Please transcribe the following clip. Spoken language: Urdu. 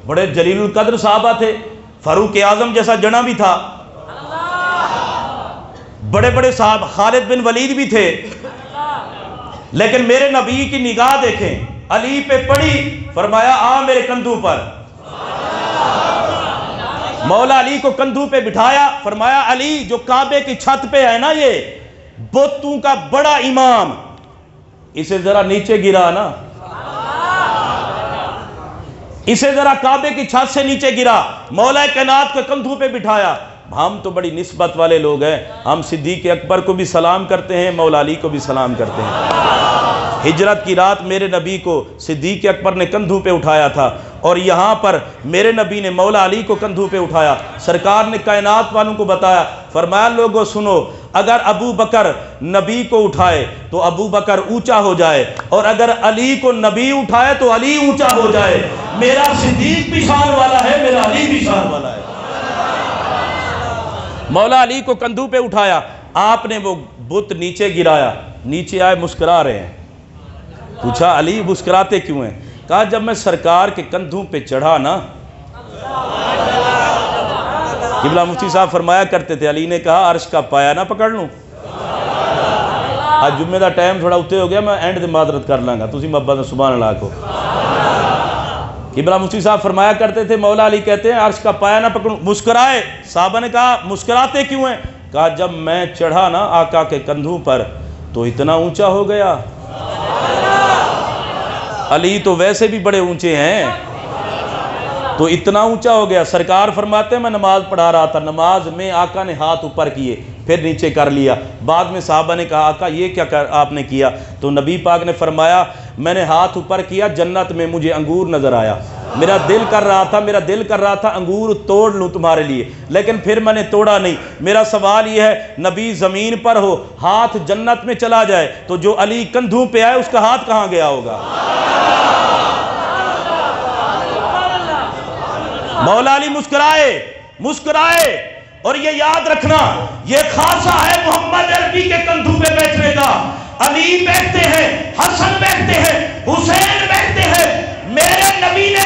بڑے جلیل القدر صحابہ تھے، فاروق اعظم جیسا جنا بھی تھا، بڑے بڑے صحابہ، خالد بن ولید بھی تھے، لیکن میرے نبی کی نگاہ دیکھیں، علی پہ پڑی، فرمایا آ میرے کندھوں پر، مولا علی کو کندھوں پہ بٹھایا، فرمایا علی جو کعبے کی چھت پہ ہے نا، یہ بتوں کا بڑا امام، اسے ذرا نیچے گرا نا، اسے ذرا کعبے کی چھت سے نیچے گرا، مولا کائنات کے کندھوں پہ بٹھایا۔ ہم تو بڑی نسبت والے لوگ ہیں، ہم صدیق اکبر کو بھی سلام کرتے ہیں، مولا علی کو بھی سلام کرتے ہیں۔ ہجرت کی رات میرے نبی کو صدیق اکبر نے کندھوں پہ اٹھایا تھا، اور یہاں پر میرے نبی نے مولا علی کو کندھوں پہ اٹھایا۔ سرکار نے کائنات والوں کو بتایا، فرمایا لوگوں سنو، اگر ابو بکر نبی کو اٹھائے تو ابو بکر اونچا ہو جائے، اور اگر علی کو نبی اٹھائے تو علی اونچا ہو جائے۔ میرا صدیق بھی شان والا ہے، میرا علی بھی شان والا ہے۔ مولا علی کو کندھوں پہ اٹھایا، آپ نے وہ بت نیچے گرایا، نیچے آئے مسکرا رہے ہیں۔ پوچھا علی مسکراتے کیوں ہیں؟ کہا جب میں سرکار کے کندھوں پہ چڑھا نا، قبلہ مفتی صاحب فرمایا کرتے تھے، علی نے کہا عرش کا پایا نہ پکڑ لوں۔ آج جمعہ دا ٹائم تھوڑا اتنے ہو گیا، میں اینڈ دے معذرت کر لوں گا، تسی محبت سبحان اللہ کو۔ قبلہ مفتی صاحب فرمایا کرتے تھے، مولا علی کہتے ہیں عرش کا پایا نہ پکڑوں، مسکرائے۔ صحابہ نے کہا مسکراتے کیوں ہیں؟ کہا جب میں چڑھا نا آقا کے کندھوں پر تو اتنا اونچا ہو گیا۔ علی تو ویسے بھی بڑے اونچے ہیں، تو اتنا اونچا ہو گیا۔ سرکار فرماتے ہیں میں نماز پڑھا رہا تھا، نماز میں آقا نے ہاتھ اوپر کیے، پھر نیچے کر لیا۔ بعد میں صحابہ نے کہا آقا یہ کیا آپ نے کیا؟ تو نبی پاک نے فرمایا میں نے ہاتھ اوپر کیا، جنت میں مجھے انگور نظر آیا، میرا دل کر رہا تھا انگور توڑ لوں تمہارے لیے، لیکن پھر میں نے توڑا نہیں۔ میرا سوال یہ ہے، نبی زمین پر ہو، ہاتھ جنت میں چلا جائے، تو جو علی کندھوں پہ آئے اس کا ہاتھ کہاں گیا ہوگا؟ مولا علی مسکرائے، اور یہ یاد رکھنا یہ خاصہ ہے محمد عربی کے کندھوں پہ بیٹھنے کا۔ علی بیٹھتے ہیں، حسن بیٹھتے ہیں، حسین بیٹھتے ہیں، میرے نبی نے